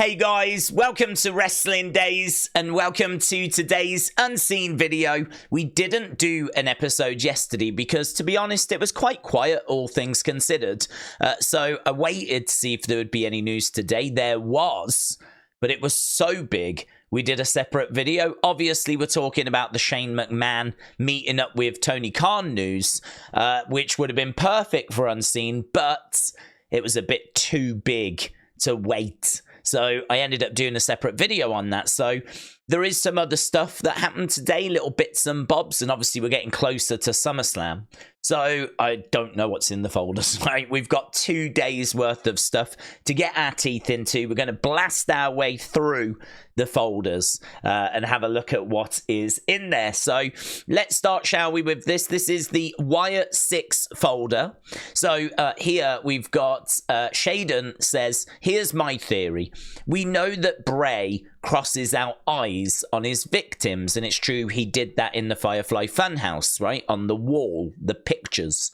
Hey guys, welcome to Wrestling Days and welcome to today's unseen video. We didn't do an episode yesterday because, to be honest, it was quite quiet, all things considered. So I waited to see if there would be any news today. There was, but it was so big, we did a separate video. Obviously, we're talking about the Shane McMahon meeting up with Tony Khan news, which would have been perfect for Unseen, but it was a bit too big to wait. So I ended up doing a separate video on that. So there is some other stuff that happened today, little bits and bobs, and obviously we're getting closer to SummerSlam. So I don't know what's in the folders, right? We've got 2 days worth of stuff to get our teeth into. We're going to blast our way through the folders and have a look at what is in there. So let's start, shall we, with this. This is the Wyatt Sicks folder. So here we've got Shaden says, here's my theory. We know that Bray crosses out eyes on his victims, and it's true he did that in the Firefly Funhouse, right, on the wall, the pictures.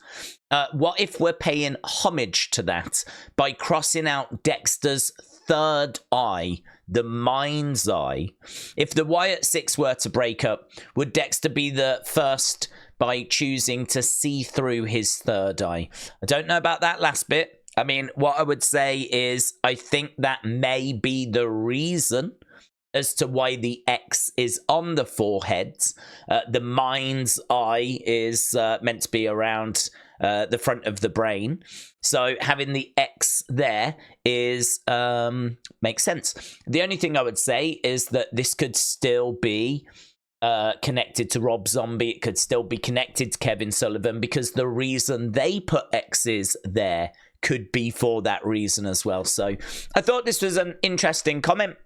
What if we're paying homage to that by crossing out Dexter's third eye, the mind's eye? If the Wyatt Sicks were to break up, would Dexter be the first by choosing to see through his third eye? I don't know about that last bit. I mean, what I would say is I think that may be the reason as to why the X is on the forehead. The mind's eye is meant to be around the front of the brain. So having the X there is makes sense. The only thing I would say is that this could still be connected to Rob Zombie. It could still be connected to Kevin Sullivan, because the reason they put X's there could be for that reason as well. So I thought this was an interesting comment,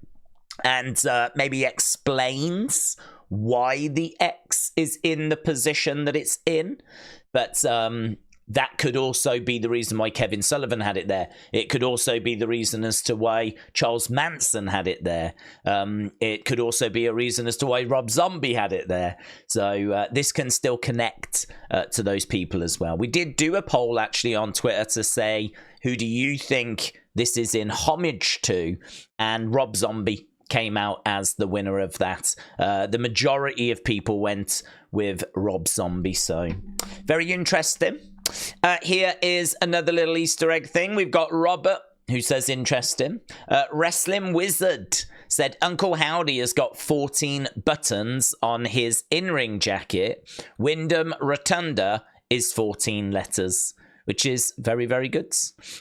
and maybe explains why the X is in the position that it's in. But that could also be the reason why Kevin Sullivan had it there. It could also be the reason as to why Charles Manson had it there. It could also be a reason as to why Rob Zombie had it there. So this can still connect to those people as well. We did do a poll actually on Twitter to say, who do you think this is in homage to? And Rob Zombie came out as the winner of that. The majority of people went with Rob Zombie, so very interesting. Here is another little Easter egg thing. We've got Robert, who says interesting. Wrestling Wizard said Uncle Howdy has got 14 buttons on his in-ring jacket. Wyndham Rotunda is 14 letters, which is very, very good.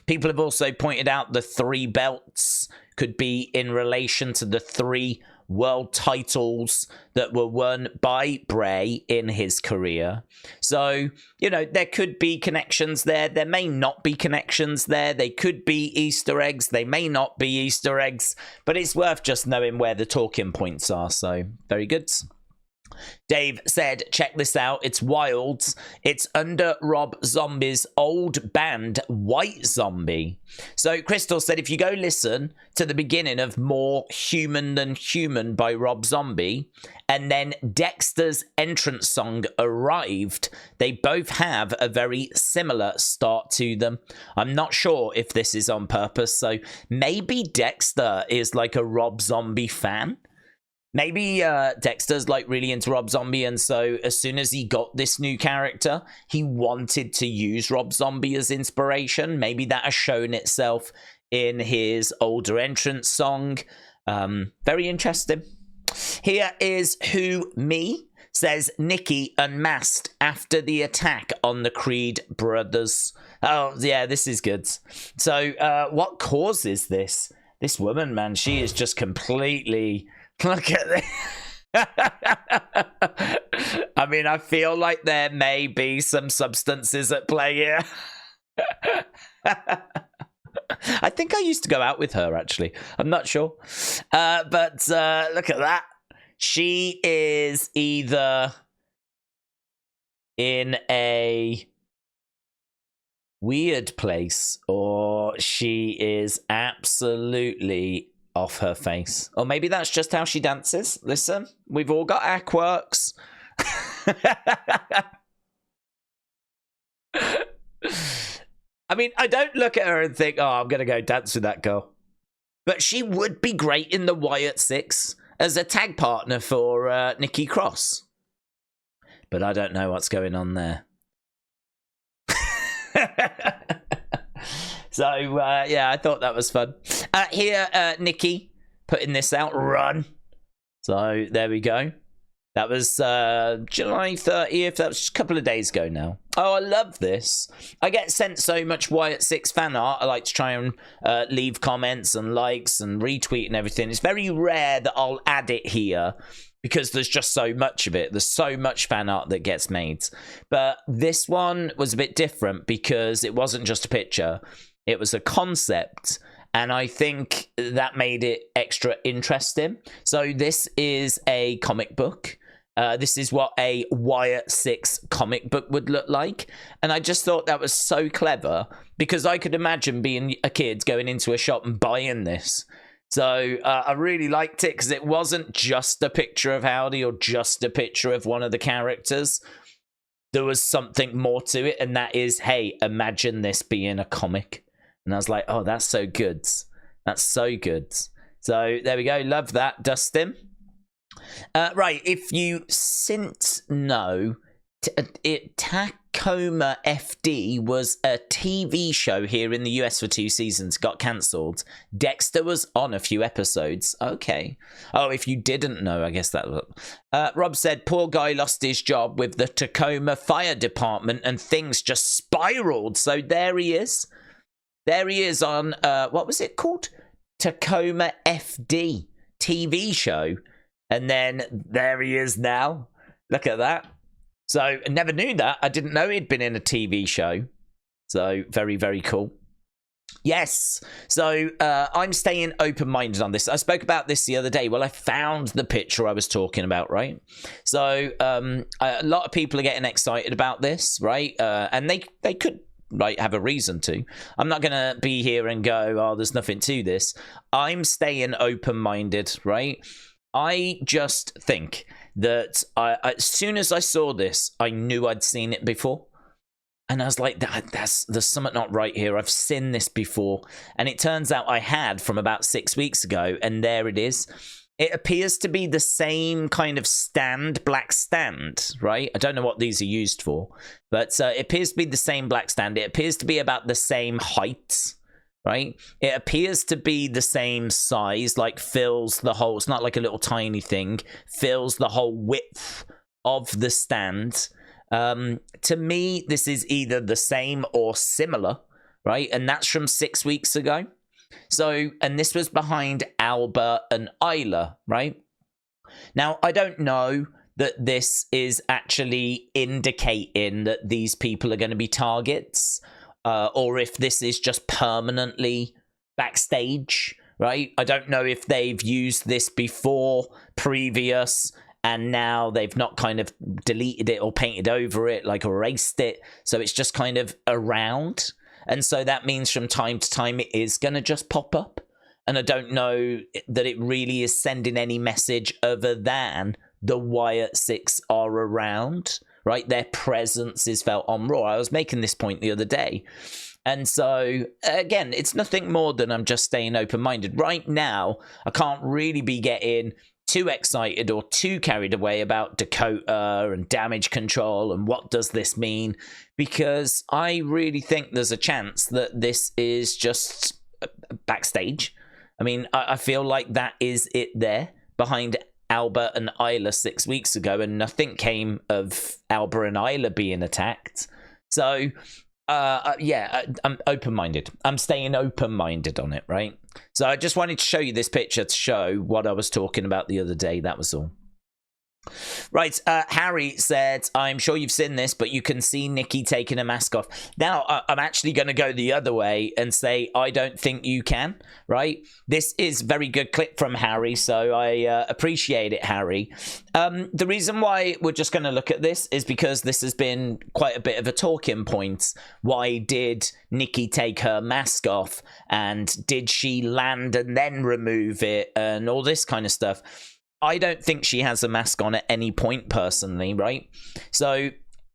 People have also pointed out the 3 belts could be in relation to the 3 world titles that were won by Bray in his career. So, you know, there could be connections there. There may not be connections there. They could be Easter eggs. They may not be Easter eggs. But it's worth just knowing where the talking points are. So, very good. Dave said, check this out, it's wild. It's under Rob Zombie's old band, White Zombie. So Crystal said, if you go listen to the beginning of More Human Than Human by Rob Zombie, and then Dexter's entrance song Arrived, they both have a very similar start to them. I'm not sure if this is on purpose, so maybe Dexter is like a Rob Zombie fan. Maybe Dexter's like really into Rob Zombie, and so as soon as he got this new character, he wanted to use Rob Zombie as inspiration. Maybe that has shown itself in his older entrance song. Very interesting. Here is Who Me says Nikki unmasked after the attack on the Creed brothers. Oh yeah, this is good. So what causes this? This woman, man, she is just completely... Look at this. I mean, I feel like there may be some substances at play here. I think I used to go out with her, actually. I'm not sure. But look at that. She is either in a weird place or she is absolutely off her face. Or maybe that's just how she dances. Listen, we've all got our quirks. I mean, I don't look at her and think, oh, I'm going to go dance with that girl. But she would be great in the Wyatt Sicks as a tag partner for Nikki Cross. But I don't know what's going on there. So, yeah, I thought that was fun. Here, Nikki putting this out. Run. So, there we go. That was July 30th. That was just a couple of days ago now. Oh, I love this. I get sent so much Wyatt Sicks fan art. I like to try and leave comments and likes and retweet and everything. It's very rare that I'll add it here because there's just so much of it. There's so much fan art that gets made. But this one was a bit different because it wasn't just a picture. It was a concept. And I think that made it extra interesting. So this is a comic book. This is what a Wyatt Sicks comic book would look like. And I just thought that was so clever because I could imagine being a kid going into a shop and buying this. So I really liked it because it wasn't just a picture of Howdy or just a picture of one of the characters. There was something more to it. And that is, hey, imagine this being a comic. And I was like, oh, that's so good. That's so good. So there we go. Love that, Dustin. Right, if you since know, Tacoma FD was a TV show here in the US for 2 seasons, got cancelled. Dexter was on a few episodes. Okay. Oh, if you didn't know, I guess that was... Rob said, poor guy lost his job with the Tacoma Fire Department and things just spiraled. So there he is. There he is on, what was it called? Tacoma FD TV show. And then there he is now. Look at that. So I never knew that. I didn't know he'd been in a TV show. So very, very cool. Yes. So I'm staying open-minded on this. I spoke about this the other day. Well, I found the picture I was talking about, right? So a lot of people are getting excited about this, right? And they could... right, have a reason to. I'm not going to be here and go, oh, there's nothing to this. I'm staying open-minded, right? I just think that as soon as I saw this, I knew I'd seen it before. And I was like, there's something not right here. I've seen this before. And it turns out I had from about 6 weeks ago, and there it is. It appears to be the same kind of stand, black stand, right? I don't know what these are used for, but it appears to be the same black stand. It appears to be about the same height, right? It appears to be the same size, like fills the whole, it's not like a little tiny thing, fills the whole width of the stand. To me, this is either the same or similar, right? And that's from 6 weeks ago. So, and this was behind Albert and Isla, right? Now, I don't know that this is actually indicating that these people are going to be targets, or if this is just permanently backstage, right? I don't know if they've used this before, previous, and now they've not kind of deleted it or painted over it, like erased it. So it's just kind of around. And so that means from time to time it is going to just pop up. And I don't know that it really is sending any message other than the Wyatt Sicks are around, right? Their presence is felt on Raw. I was making this point the other day. And so, again, it's nothing more than I'm just staying open-minded. Right now, I can't really be getting too excited or too carried away about Dakota and damage control and what does this mean, because I really think there's a chance that this is just backstage. I mean, I feel like that is it there behind Albert and Isla 6 weeks ago, and nothing came of Albert and Isla being attacked. So yeah, I'm open-minded. I'm staying open-minded on it, right? So I just wanted to show you this picture to show what I was talking about the other day. That was all. Right, Harry said, I'm sure you've seen this, but you can see Nikki taking a mask off. Now, I'm actually going to go the other way and say, I don't think you can, right? This is very good clip from Harry, so I appreciate it, Harry. The reason why we're just going to look at this is because this has been quite a bit of a talking point. Why did Nikki take her mask off? And did she land and then remove it? And all this kind of stuff. I don't think she has a mask on at any point, personally, right? So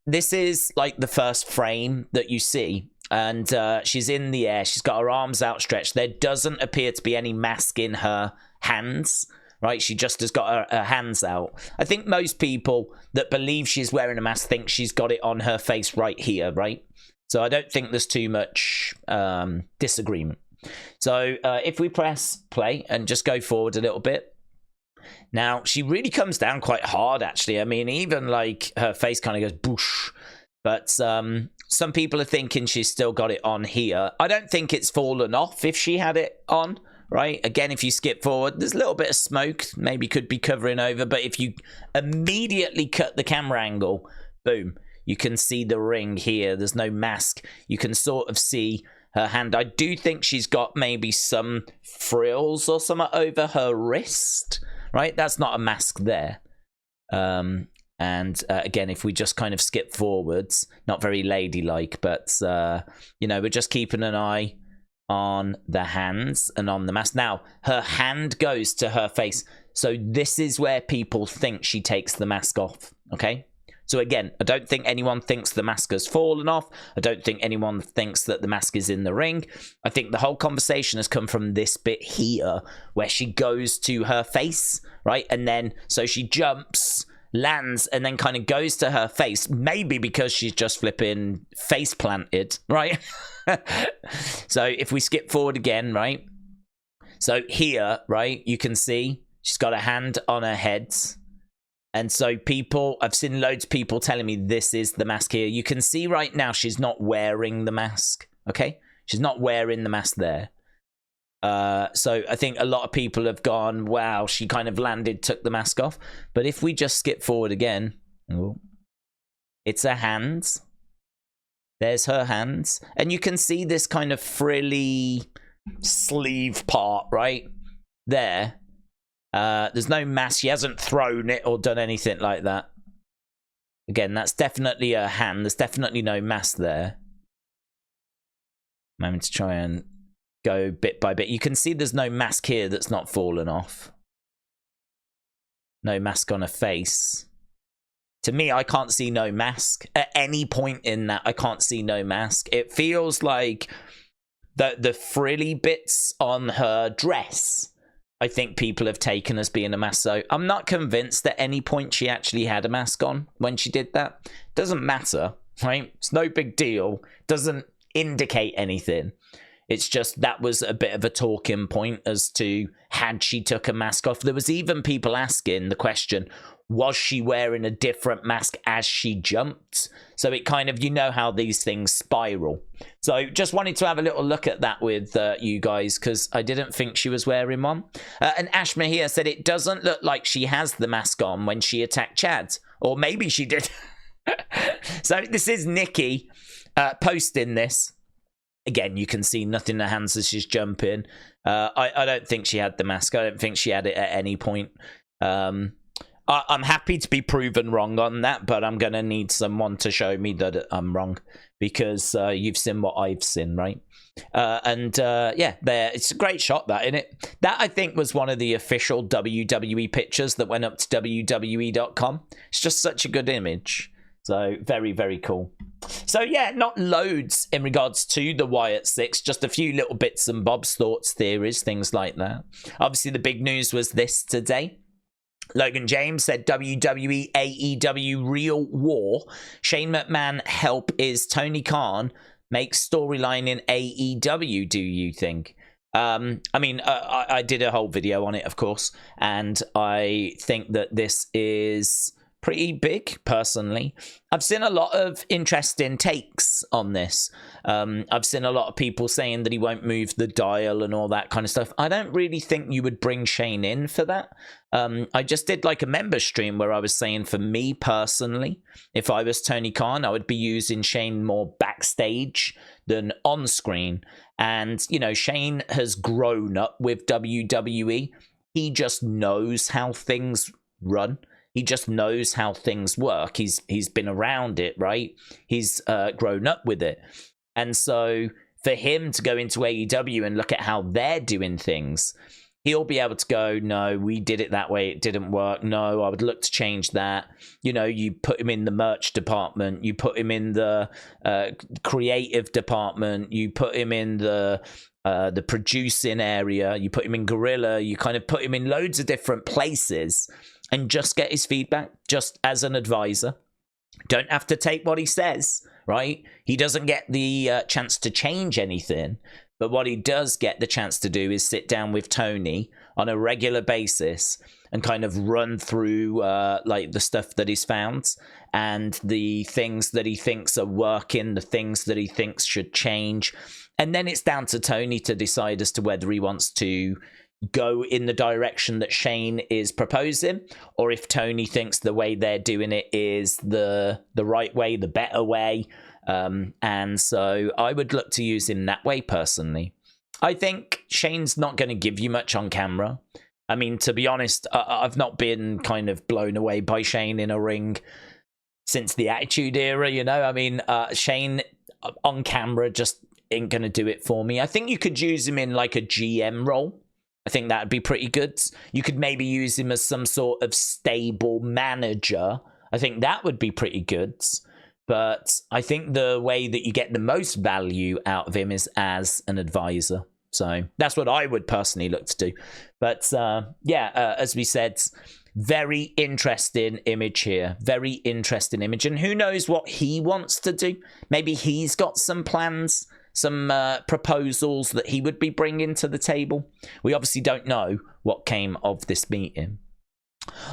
this is like the first frame that you see, And she's in the air. She's got her arms outstretched. There doesn't appear to be any mask in her hands, right? She just has got her hands out. I think most people that believe she's wearing a mask think she's got it on her face right here, right? So I don't think there's too much disagreement. So if we press play and just go forward a little bit. Now, she really comes down quite hard, actually. I mean, even like her face kind of goes boosh. But some people are thinking she's still got it on here. I don't think it's fallen off if she had it on, right? Again, if you skip forward, there's a little bit of smoke. Maybe could be covering over. But if you immediately cut the camera angle, boom, you can see the ring here. There's no mask. You can sort of see her hand. I do think she's got maybe some frills or something over her wrist, right? That's not a mask there. And again, if we just kind of skip forwards, not very ladylike, but, you know, we're just keeping an eye on the hands and on the mask. Now, her hand goes to her face. So this is where people think she takes the mask off, okay? So again, I don't think anyone thinks the mask has fallen off. I don't think anyone thinks that the mask is in the ring. I think the whole conversation has come from this bit here where she goes to her face, right? And then, so she jumps, lands, and then kind of goes to her face, maybe because she's just flipping face planted, right? So if we skip forward again, right? So here, right, you can see she's got a hand on her head. And so people, I've seen loads of people telling me this is the mask here. You can see right now she's not wearing the mask, okay? She's not wearing the mask there. So I think a lot of people have gone, wow, she kind of landed, took the mask off. But if we just skip forward again, it's her hands. There's her hands. And you can see this kind of frilly sleeve part right there. There's no mask. She hasn't thrown it or done anything like that. Again, that's definitely her hand. There's definitely no mask there. I'm going to try and go bit by bit. You can see there's no mask here that's not fallen off. No mask on her face. To me, I can't see no mask. At any point in that, I can't see no mask. It feels like the frilly bits on her dress, I think people have taken as being a mask. So I'm not convinced at any point she actually had a mask on when she did that. Doesn't matter, right? It's no big deal. Doesn't indicate anything. It's just that was a bit of a talking point as to had she took a mask off. There was even people asking the question, was she wearing a different mask as she jumped? So it kind of, you know how these things spiral. So just wanted to have a little look at that with you guys, because I didn't think she was wearing one. And Ashma here said it doesn't look like she has the mask on when she attacked Chad. Or maybe she did. So this is Nikki posting this. Again, you can see nothing in her hands as she's jumping. I don't think she had the mask. I don't think she had it at any point. I'm happy to be proven wrong on that, but I'm going to need someone to show me that I'm wrong, because you've seen what I've seen, right? Yeah, there. It's a great shot, that, isn't it? That, I think, was one of the official WWE pictures that went up to WWE.com. It's just such a good image. So, very, very cool. So, yeah, not loads in regards to the Wyatt Sicks. Just a few little bits and bobs, thoughts, theories, things like that. Obviously, the big news was this today. Logan James said WWE AEW Real War. Shane McMahon help is Tony Khan makes storyline in AEW, do you think? I mean, I did a whole video on it, of course. And I think that this is pretty big, personally. I've seen a lot of interesting takes on this. I've seen a lot of people saying that he won't move the dial and all that kind of stuff. I don't really think you would bring Shane in for that. I just did like a member stream where I was saying, for me personally, if I was Tony Khan, I would be using Shane more backstage than on screen. And, you know, Shane has grown up with WWE. He just knows how things run. He just knows how things work. He's been around it, right? He's grown up with it. And so for him to go into AEW and look at how they're doing things, he'll be able to go, no, we did it that way, it didn't work. No, I would look to change that. You know, you put him in the merch department, you put him in the creative department, you put him in the producing area, you put him in Gorilla, you kind of put him in loads of different places and just get his feedback just as an advisor. Don't have to take what he says, right? He doesn't get the chance to change anything. But what he does get the chance to do is sit down with Tony on a regular basis and kind of run through like the stuff that he's found and the things that he thinks are working, the things that he thinks should change. And then it's down to Tony to decide as to whether he wants to go in the direction that Shane is proposing, or if Tony thinks the way they're doing it is the right way, the better way. And so I would look to use him that way personally. I think Shane's not going to give you much on camera. I mean, to be honest, I've not been kind of blown away by Shane in a ring since the Attitude Era, you know? I mean, Shane on camera just ain't going to do it for me. I think you could use him in like a GM role. I think that'd be pretty good. You could maybe use him as some sort of stable manager. I think that would be pretty good. But I think the way that you get the most value out of him is as an advisor. So that's what I would personally look to do. But as we said, very interesting image here. Very interesting image. And who knows what he wants to do? Maybe he's got some plans, some proposals that he would be bringing to the table. We obviously don't know what came of this meeting.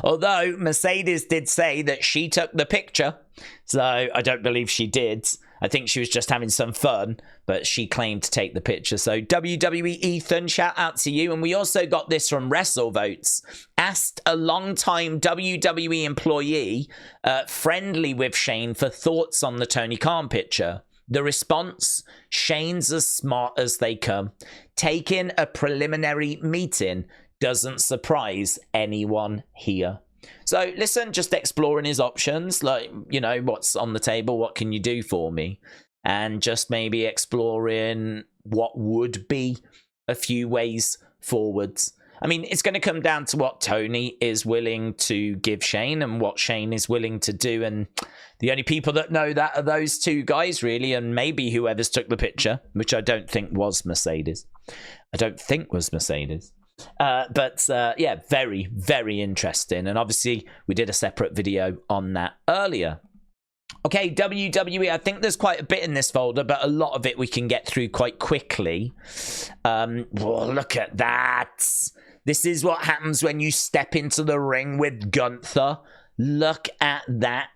Although Mercedes did say that she took the picture, so I don't believe she did. I think she was just having some fun, but she claimed to take the picture. So WWE Ethan, shout out to you. And we also got this from Wrestlevotes. Asked a long-time WWE employee friendly with Shane for thoughts on the Tony Khan picture. The response, Shane's as smart as they come. Taking a preliminary meeting doesn't surprise anyone here. So listen, just exploring his options, like, you know, what's on the table, what can you do for me? And just maybe exploring what would be a few ways forwards. I mean, it's going to come down to what Tony is willing to give Shane and what Shane is willing to do. And the only people that know that are those two guys, really, and maybe whoever's took the picture, which I don't think was Mercedes. Yeah, very, very interesting. And obviously, we did a separate video on that earlier. Okay, WWE, I think there's quite a bit in this folder, but a lot of it we can get through quite quickly. Look at that. This is what happens when you step into the ring with Gunther. Look at that.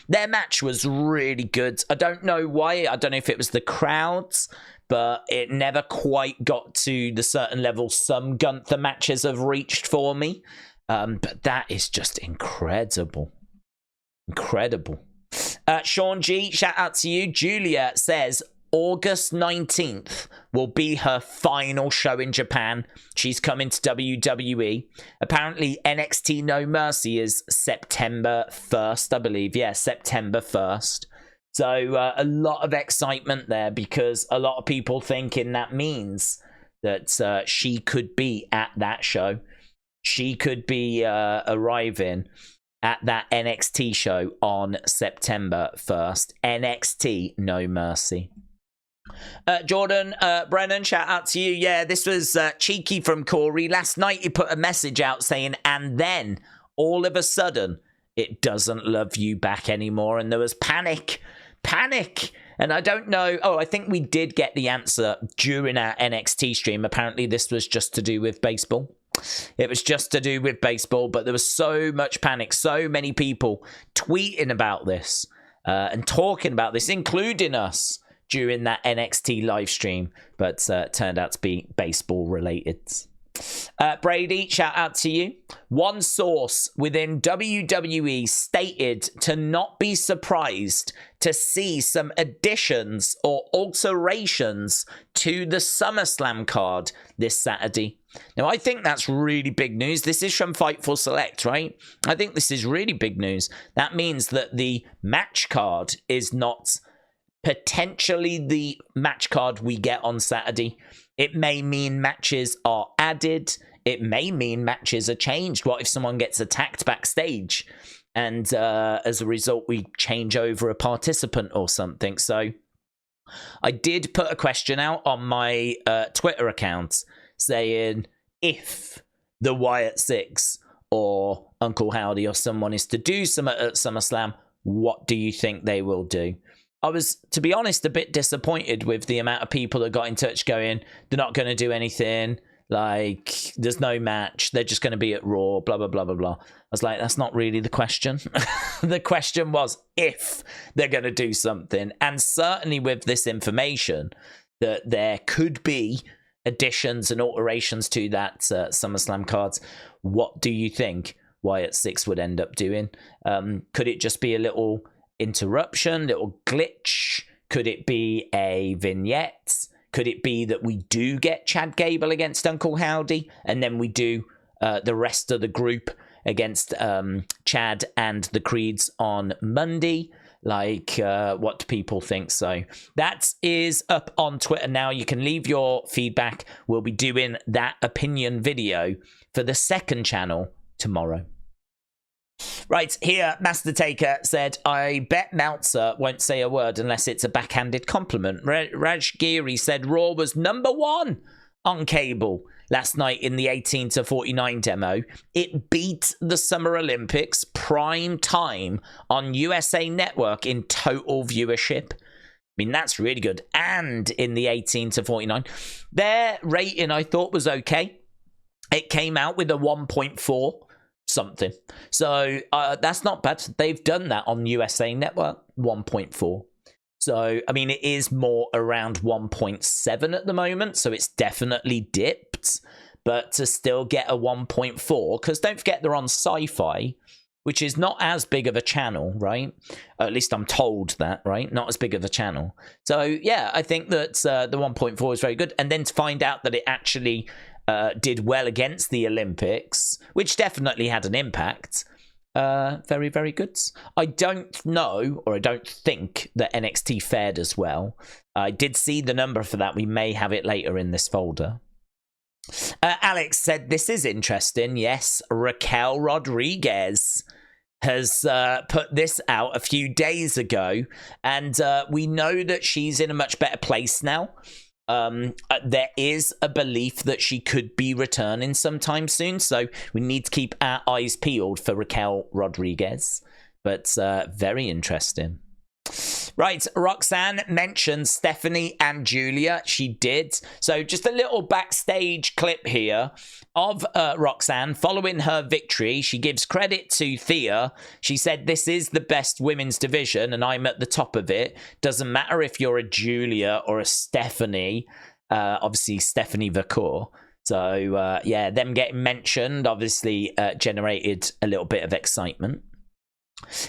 Their match was really good. I don't know why. I don't know if it was the crowds, but it never quite got to the certain level some Gunther matches have reached for me. But that is just incredible. Incredible. Sean G, shout out to you. Julia says August 19th will be her final show in Japan. She's coming to WWE. Apparently NXT No Mercy is September 1st, I believe. Yeah, September 1st. So a lot of excitement there because a lot of people thinking that means that she could be at that show. She could be arriving at that NXT show on September 1st. NXT No Mercy. Jordan Brennan, shout out to you. Yeah, this was cheeky from Corey. Last night he put a message out saying, and then all of a sudden it doesn't love you back anymore. And there was panic. And I don't know. Oh, I think we did get the answer during our NXT stream. Apparently this was just to do with baseball. It was just to do with baseball, but there was so much panic, so many people tweeting about this and talking about this, including us during that NXT live stream, but turned out to be baseball related. Brady, shout out to you. One source within WWE stated to not be surprised to see some additions or alterations to the SummerSlam card this Saturday. Now, I think that's really big news. This is from Fightful Select, right? I think this is really big news. That means that the match card is not potentially the match card we get on Saturday. It may mean matches are added. it may mean matches are changed. What if someone gets attacked backstage and as a result we change over a participant or something? So I did put a question out on my Twitter account saying, if the Wyatt Sicks or Uncle Howdy or someone is to do some at SummerSlam, what do you think they will do? I was, to be honest, a bit disappointed with the amount of people that got in touch going, they're not going to do anything, like, there's no match, they're just going to be at Raw, blah, blah, blah, blah, blah. I was like, that's not really the question. The question was if they're going to do something. And certainly with this information, that there could be additions and alterations to that SummerSlam cards, what do you think Wyatt Sicks would end up doing? Could it just be a little interruption, little glitch? Could it be a vignette? Could it be that we do get Chad Gable against Uncle Howdy, and then we do the rest of the group against Chad and the Creeds on Monday? Like, what do people think? So that is up on Twitter now. You can leave your feedback. We'll be doing that opinion video for the second channel tomorrow. Right, here, Master Taker said, I bet Meltzer won't say a word unless it's a backhanded compliment. Raj Giri said Raw was #1 on cable last night in the 18 to 49 demo. It beat the Summer Olympics prime time on USA Network in total viewership. I mean, that's really good. And in the 18 to 49, their rating I thought was okay. It came out with a 1.4 something. So that's not bad. They've done that on USA Network, 1.4. So, I mean, it is more around 1.7 at the moment, so it's definitely dipped. But to still get a 1.4, because don't forget they're on Sci-Fi, which is not as big of a channel, right? At least I'm told that, right? Not as big of a channel. So, yeah, I think that the 1.4 is very good. And then to find out that it actually did well against the Olympics, which definitely had an impact. Very, very good. I don't know, or I don't think that NXT fared as well. I did see the number for that. We may have it later in this folder. Alex said, this is interesting. Yes, Raquel Rodriguez has put this out a few days ago, and we know that she's in a much better place now. There is a belief that she could be returning sometime soon, so we need to keep our eyes peeled for Raquel Rodriguez. But very interesting. Right, Roxanne mentioned Stephanie and Giulia. She did. So just a little backstage clip here of Roxanne following her victory. She gives credit to Thea. She said, this is the best women's division and I'm at the top of it. Doesn't matter if you're a Giulia or a Stephanie. Obviously, Stephanie Vacour. So, yeah, them getting mentioned obviously generated a little bit of excitement.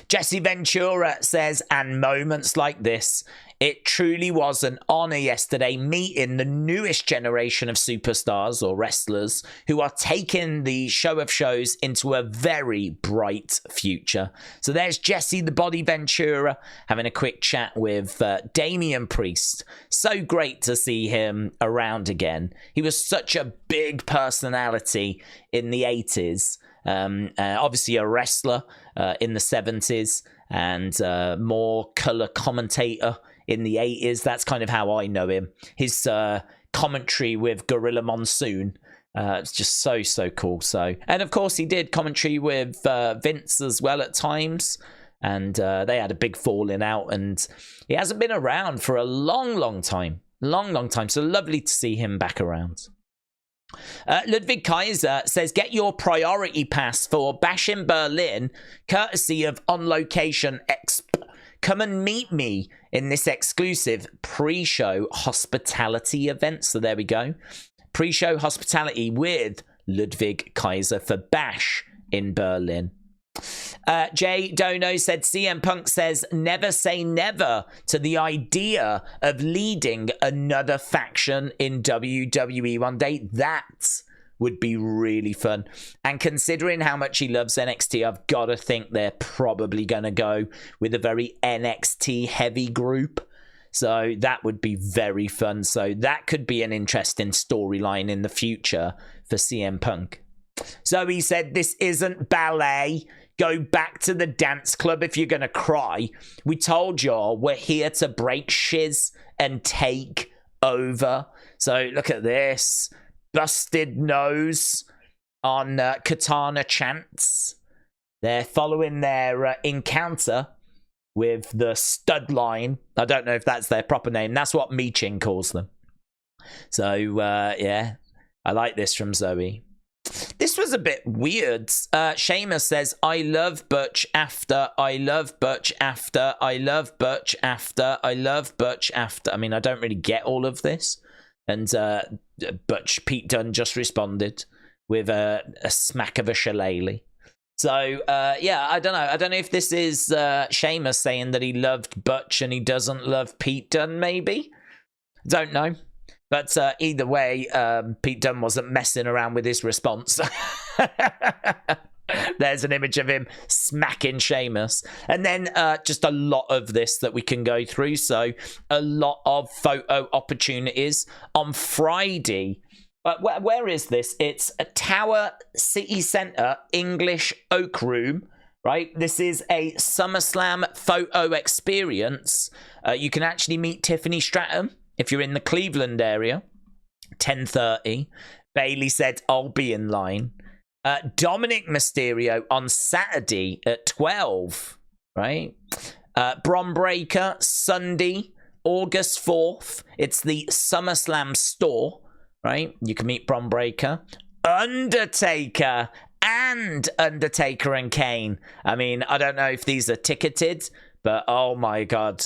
Jesse Ventura says, and moments like this, it truly was an honor yesterday meeting the newest generation of superstars or wrestlers who are taking the show of shows into a very bright future. So there's Jesse the Body Ventura having a quick chat with Damian Priest. So great to see him around again. He was such a big personality in the 80s. Obviously a wrestler in the 70s and more color commentator in the 80s. That's kind of how I know him. His commentary with Gorilla Monsoon, it's just so cool. So, and of course he did commentary with Vince as well at times, and they had a big falling out, and he hasn't been around for a long time. So lovely to see him back around. Ludwig Kaiser says, get your priority pass for Bash in Berlin, courtesy of On Location Exp. Come and meet me in this exclusive pre-show hospitality event. So there we go. Pre-show hospitality with Ludwig Kaiser for Bash in Berlin. Jay Dono said, CM Punk says, never say never to the idea of leading another faction in WWE one day. That would be really fun. And considering how much he loves NXT, I've got to think they're probably going to go with a very NXT heavy group. So that would be very fun. So that could be an interesting storyline in the future for CM Punk. So he said, this isn't ballet. Go back to the dance club if you're going to cry. We told y'all we're here to break shiz and take over. So look at this. Busted nose on Katana Chance. They're following their encounter with the stud line. I don't know if that's their proper name. That's what Meechin calls them. So, yeah, I like this from Zoe. This was a bit weird. Seamus says, I love Butch after, I love Butch after, I love Butch after, I love Butch after. I mean, I don't really get all of this. And Butch Pete Dunne just responded with a smack of a shillelagh. So, yeah, I don't know. I don't know if this is Seamus saying that he loved Butch and he doesn't love Pete Dunne, maybe? Don't know. But either way, Pete Dunne wasn't messing around with his response. There's an image of him smacking Sheamus. And then just a lot of this that we can go through. So a lot of photo opportunities. On Friday, where is this? It's a Tower City Centre English Oak Room. Right? This is a SummerSlam photo experience. You can actually meet Tiffany Stratton if you're in the Cleveland area. 10:30. Bailey said, I'll be in line. Dominic Mysterio on Saturday at 12. Right? Bron Breakker, Sunday, August 4th. It's the SummerSlam store. Right? You can meet Bron Breakker. Undertaker and Undertaker and Kane. I mean, I don't know if these are ticketed, but oh my God.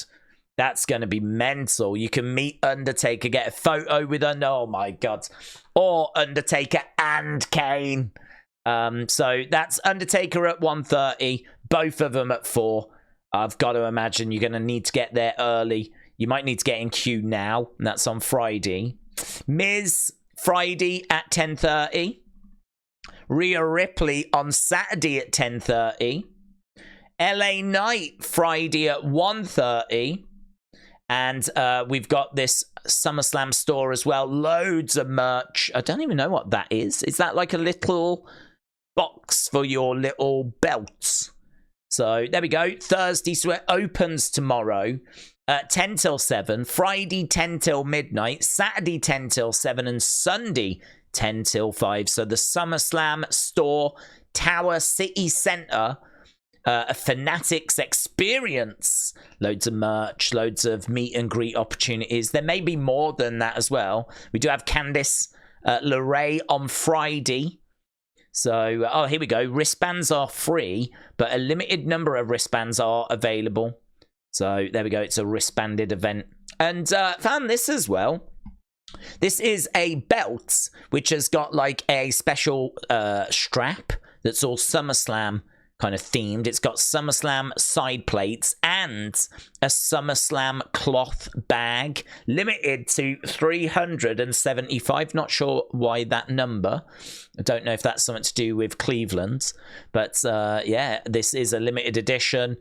That's going to be mental. You can meet Undertaker, get a photo with oh my God. Or Undertaker and Kane. So that's Undertaker at 1:30. Both of them at 4. I've got to imagine you're going to need to get there early. You might need to get in queue now. And that's on Friday. Miz, Friday at 10:30. Rhea Ripley on Saturday at 10:30. LA Knight, Friday at 1:30. And we've got this SummerSlam store as well. Loads of merch. I don't even know what that is. Is that like a little box for your little belts? So there we go. Thursday, so it opens tomorrow. 10 till 7. Friday, 10 till midnight. Saturday, 10 till 7. And Sunday, 10 till 5. So the SummerSlam store, Tower City Centre. A Fanatics experience. Loads of merch, loads of meet and greet opportunities. There may be more than that as well. We do have Candice LeRae on Friday. So, oh, here we go. Wristbands are free, but a limited number of wristbands are available. So, there we go. It's a wristbanded event. And found this as well. This is a belt, which has got like a special strap that's all SummerSlam kind of themed. It's got SummerSlam side plates and a SummerSlam cloth bag, limited to 375. Not sure why that number. I don't know if that's something to do with Cleveland, but yeah, this is a limited edition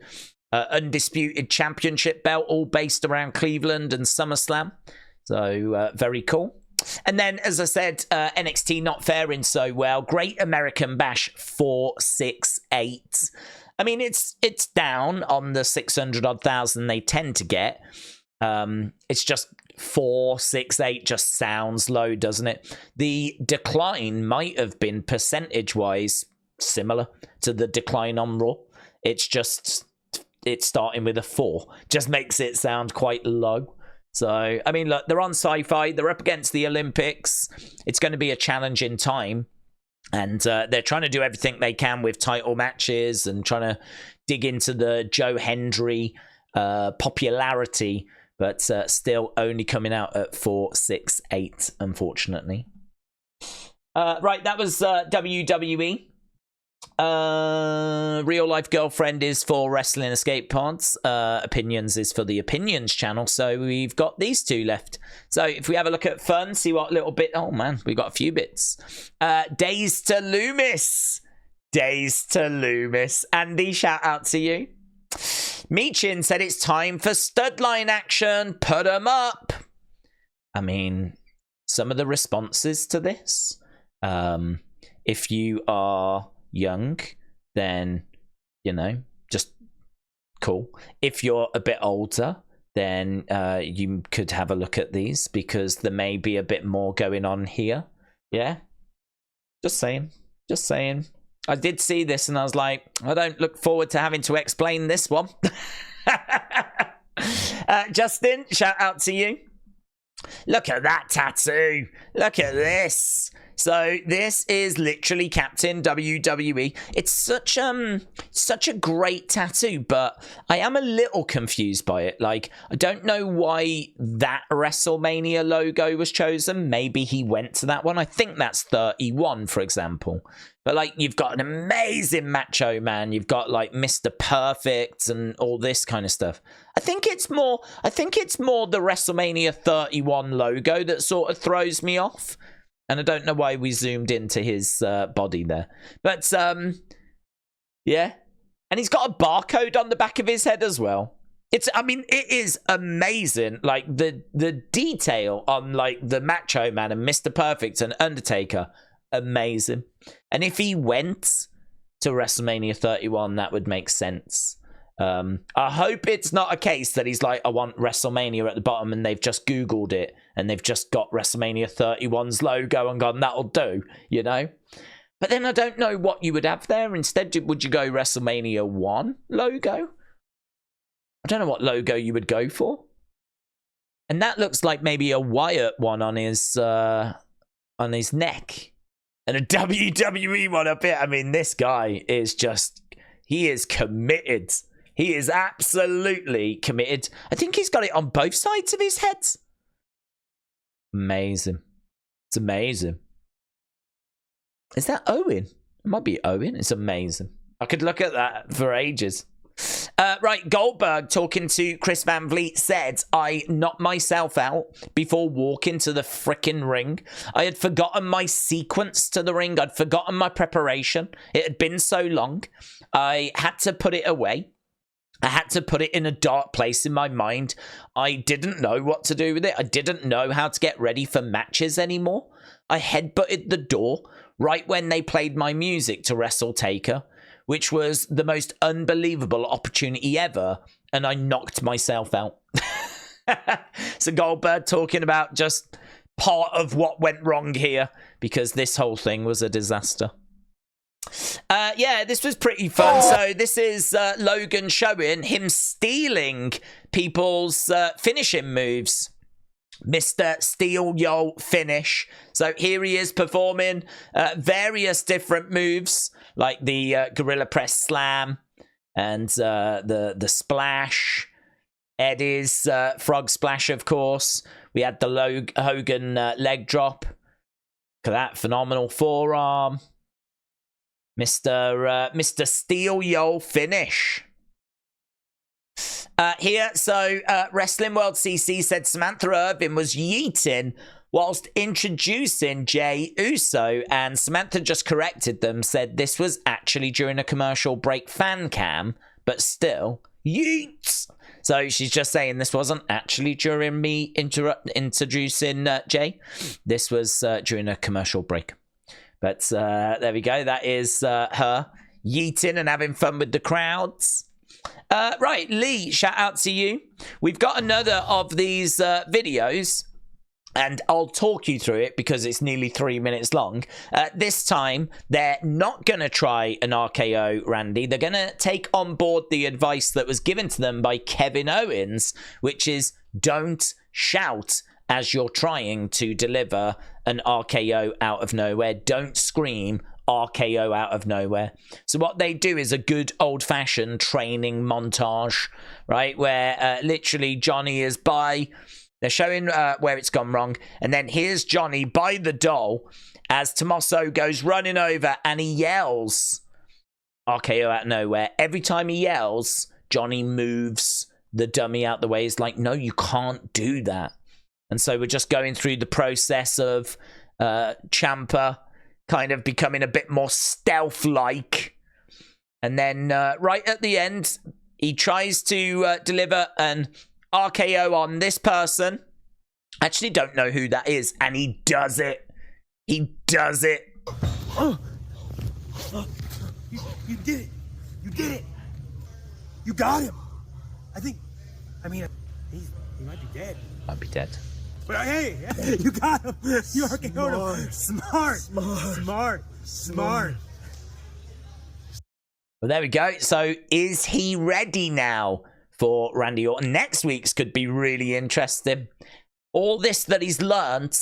undisputed championship belt, all based around Cleveland and SummerSlam. So very cool. And then, as I said, NXT not faring so well. Great American Bash 468. I mean, it's down on the 600-odd thousand they tend to get. It's just 468 just sounds low, doesn't it? The decline might have been percentage-wise similar to the decline on Raw. It's starting with a 4. Just makes it sound quite low. So, I mean, look, they're on Sci-Fi. They're up against the Olympics. It's going to be a challenging time. And they're trying to do everything they can with title matches and trying to dig into the Joe Hendry popularity, but still only coming out at 468, unfortunately. Right, that was WWE. Real Life Girlfriend is for Wrestling Escape Pods. Opinions is for the Opinions channel. So we've got these two left. So if we have a look at fun, see what little bit. Oh man, we got a few bits. Dazeter Lumis. Dazeter Lumis. Andy, shout out to you. Meechin said it's time for studline action. Put 'em up. I mean, some of the responses to this. If you are young, then, you know, just cool. If you're a bit older, then you could have a look at these because there may be a bit more going on here. Yeah? Just saying. Just saying. I did see this and I was like, I don't look forward to having to explain this one. Justin, shout out to you. Look at that tattoo. Look at this. So this is literally Captain WWE. It's such a great tattoo, but I am a little confused by it. Like, I don't know why that WrestleMania logo was chosen. Maybe he went to that one. I think that's 31, for example. But like, you've got an amazing Macho Man. You've got like Mr. Perfect and all this kind of stuff. I think it's more the WrestleMania 31 logo that sort of throws me off. And I don't know why we zoomed into his body there. But, yeah. And he's got a barcode on the back of his head as well. I mean, it is amazing. Like, the detail on, like, the Macho Man and Mr. Perfect and Undertaker. Amazing. And if he went to WrestleMania 31, that would make sense. I hope it's not a case that he's like, I want WrestleMania at the bottom, and they've just Googled it and they've just got WrestleMania 31's logo and gone, that'll do, you know? But then I don't know what you would have there. Instead, would you go WrestleMania 1 logo? I don't know what logo you would go for. And that looks like maybe a Wyatt one on his neck. And a WWE one up here. I mean, this guy is just, he is committed. He is absolutely committed. I think he's got it on both sides of his head. Amazing. It's amazing. Is that Owen? It might be Owen. It's amazing. I could look at that for ages. Right, Goldberg talking to Chris Van Vliet said, I knocked myself out before walking to the frickin' ring. I had forgotten my sequence to the ring. I'd forgotten my preparation. It had been so long. I had to put it away. I had to put it in a dark place in my mind. I didn't know what to do with it. I didn't know how to get ready for matches anymore. I headbutted the door right when they played my music to wrestle Taker, which was the most unbelievable opportunity ever, and I knocked myself out. So Goldberg talking about just part of what went wrong here, because this whole thing was a disaster. Yeah, this was pretty fun. So this is Logan showing him stealing people's finishing moves. Mr. Steal Yo Finish. So here he is performing various different moves, like the Gorilla Press Slam and the Splash, Eddie's Frog Splash, of course. We had the Hogan leg drop. Look at that phenomenal forearm. Mr. Steal Yo Finish. Here, so Wrestling World CC said Samantha Irvin was yeeting whilst introducing Jey Uso, and Samantha just corrected them, said this was actually during a commercial break fan cam, but still, yeets. So she's just saying this wasn't actually during me introducing Jey. This was during a commercial break. But there we go. That is her yeeting and having fun with the crowds. Right, Lee, shout out to you. We've got another of these videos, and I'll talk you through it because it's nearly 3 minutes long. This time, they're not going to try an RKO, Randy. They're going to take on board the advice that was given to them by Kevin Owens, which is don't shout as you're trying to deliver an RKO out of nowhere. Don't scream RKO out of nowhere. So what they do is a good old-fashioned training montage, right? Where literally Johnny is by... They're showing where it's gone wrong. And then here's Johnny by the doll as Tommaso goes running over and he yells RKO out of nowhere. Every time he yells, Johnny moves the dummy out the way. He's like, no, you can't do that. And so we're just going through the process of Ciampa kind of becoming a bit more stealth-like. And then right at the end, He tries to deliver an RKO on this person. Actually don't know who that is, and he does it. He does it. You did it. You did it. You got him. He might be dead. Might be dead. But hey, you got him. You RKO'd him. Smart. Well, there we go. So is he ready now for Randy Orton? Next week's could be really interesting. All this that he's learned,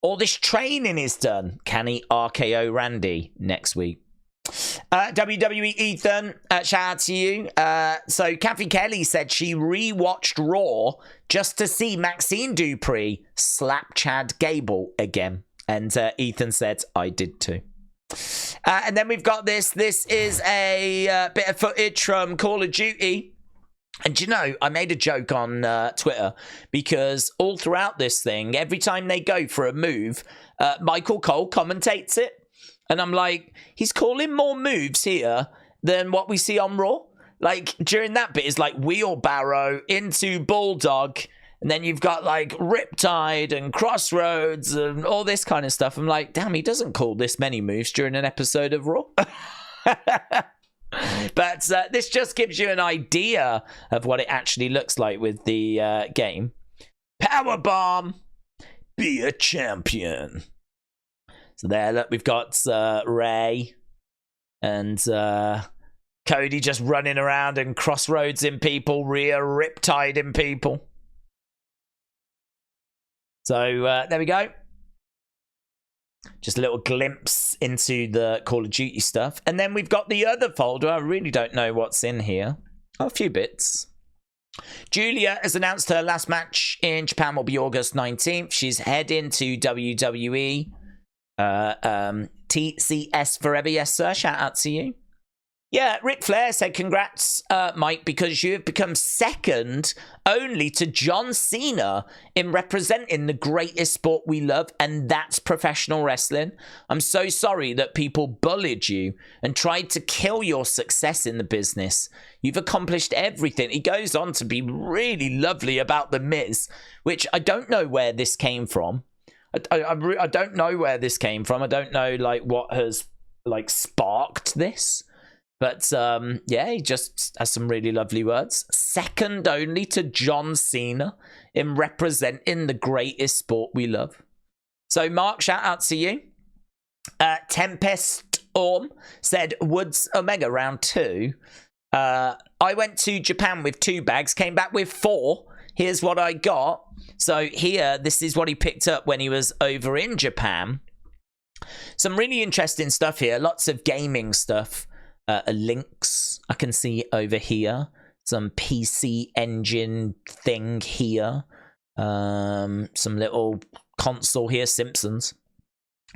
all this training he's done. Can he RKO Randy next week? WWE Ethan, shout out to you. So Kathy Kelly said she rewatched Raw just to see Maxine Dupree slap Chad Gable again. And Ethan said, I did too. And then we've got this. This is a bit of footage from Call of Duty. And you know, I made a joke on Twitter because all throughout this thing, every time they go for a move, Michael Cole commentates it. And I'm like, he's calling more moves here than what we see on Raw. Like, during that bit is like wheelbarrow into bulldog. And then you've got like Riptide and Crossroads and all this kind of stuff. I'm like, damn, he doesn't call this many moves during an episode of Raw. But this just gives you an idea of what it actually looks like with the game. Powerbomb. Be a champion. So there, look, we've got Ray and Cody just running around and Crossroads in people, Rhea Riptide in people. So there we go. Just a little glimpse into the Call of Duty stuff. And then we've got the other folder. I really don't know what's in here. Oh, a few bits. Giulia has announced her last match in Japan will be August 19th. She's heading to WWE. TCS forever, yes sir, shout out to you. Yeah, Ric Flair said congrats Mike, because you have become second only to John Cena in representing the greatest sport we love, and that's professional wrestling. I'm so sorry that people bullied you and tried to kill your success in the business. You've accomplished everything. He goes on to be really lovely about The Miz, which I don't know where this came from. I don't know where this came from. I don't know like what has like sparked this, but yeah, he just has some really lovely words. Second only to John Cena in representing the greatest sport we love. So Mark, shout out to you. Tempest Orm said Woods Omega round 2. I went to Japan with 2 bags, came back with 4. Here's what I got. So here, this is what he picked up when he was over in Japan. Some really interesting stuff here. Lots of gaming stuff. Links I can see over here. Some PC Engine thing here. Some little console here. Simpsons.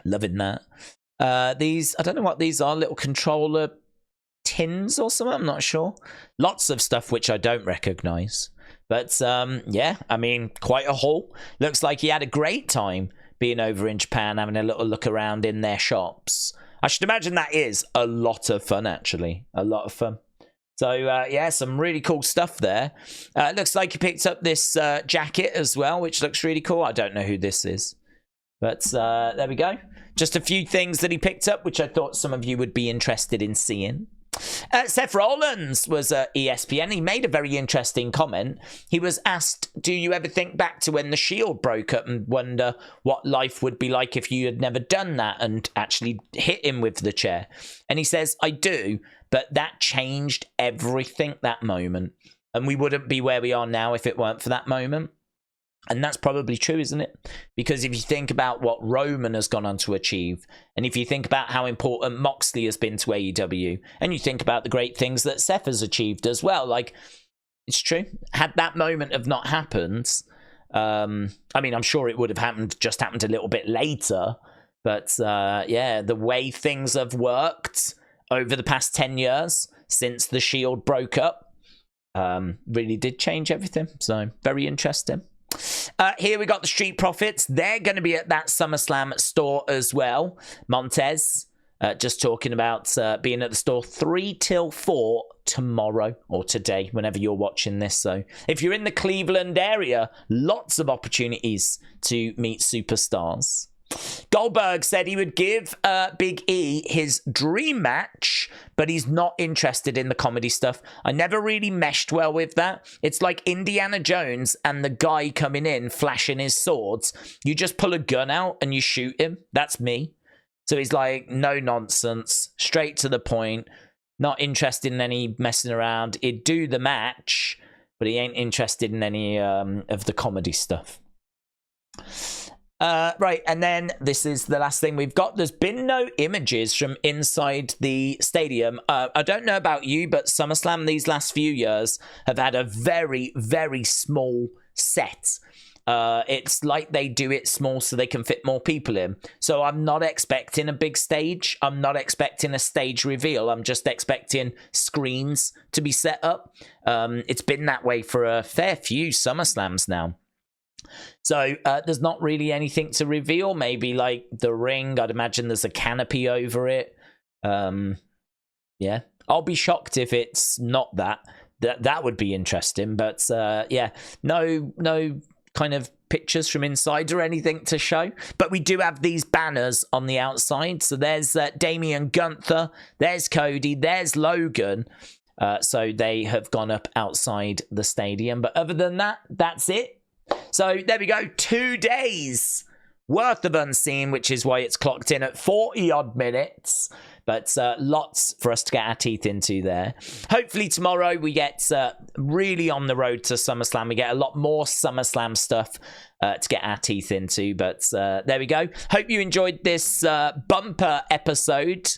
Loving that. These, I don't know what these are. Little controller tins or something. I'm not sure. Lots of stuff which I don't recognize. But, yeah, I mean, quite a haul. Looks like he had a great time being over in Japan, having a little look around in their shops. I should imagine that is a lot of fun, actually. A lot of fun. So, yeah, some really cool stuff there. Looks like he picked up this jacket as well, which looks really cool. I don't know who this is. But there we go. Just a few things that he picked up, which I thought some of you would be interested in seeing. Seth Rollins was at ESPN. He made a very interesting comment. He was asked, do you ever think back to when the Shield broke up and wonder what life would be like if you had never done that and actually hit him with the chair? And he says, I do, but that changed everything that moment. And we wouldn't be where we are now if it weren't for that moment. And that's probably true, isn't it? Because if you think about what Roman has gone on to achieve, and if you think about how important Moxley has been to AEW, and you think about the great things that Seth has achieved as well, like, it's true. Had that moment have not happened, I mean, I'm sure it would have just happened a little bit later, but yeah, the way things have worked over the past 10 years since the Shield broke up really did change everything. So, very interesting. Here we got the Street Profits. They're going to be at that SummerSlam store as well. Montez just talking about being at the store 3 till 4 tomorrow or today, whenever you're watching this. So if you're in the Cleveland area, lots of opportunities to meet superstars. Goldberg said he would give Big E his dream match, but he's not interested in the comedy stuff. I never really meshed well with that. It's like Indiana Jones and the guy coming in flashing his swords. You just pull a gun out and you shoot him. That's me. So he's like, no nonsense, straight to the point, not interested in any messing around. He'd do the match, but he ain't interested in any of the comedy stuff. Right, and then this is the last thing we've got. There's been no images from inside the stadium. I don't know about you, but SummerSlam these last few years have had a very, very small set. It's like they do it small so they can fit more people in. So I'm not expecting a big stage. I'm not expecting a stage reveal. I'm just expecting screens to be set up. It's been that way for a fair few SummerSlams now. So there's not really anything to reveal. Maybe like the ring. I'd imagine there's a canopy over it. Yeah, I'll be shocked if it's not that. That would be interesting. But yeah, no kind of pictures from inside or anything to show. But we do have these banners on the outside. So there's Damian, Gunther. There's Cody. There's Logan. So they have gone up outside the stadium. But other than that, that's it. So there we go, 2 days worth of Unseen, which is why it's clocked in at 40 odd minutes. But lots for us to get our teeth into there. Hopefully tomorrow we get really on the road to SummerSlam. We get a lot more SummerSlam stuff to get our teeth into. But there we go. Hope you enjoyed this bumper episode.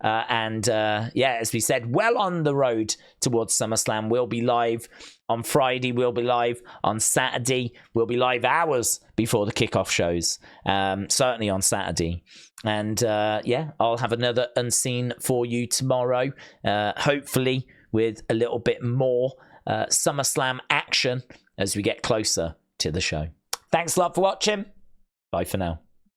Yeah, as we said, well on the road towards SummerSlam. We'll be live on Friday. We'll be live on Saturday. We'll be live hours before the kickoff shows. Certainly on Saturday. And yeah, I'll have another Unseen for you tomorrow. Hopefully with a little bit more SummerSlam action as we get closer to the show. Thanks a lot for watching. Bye for now.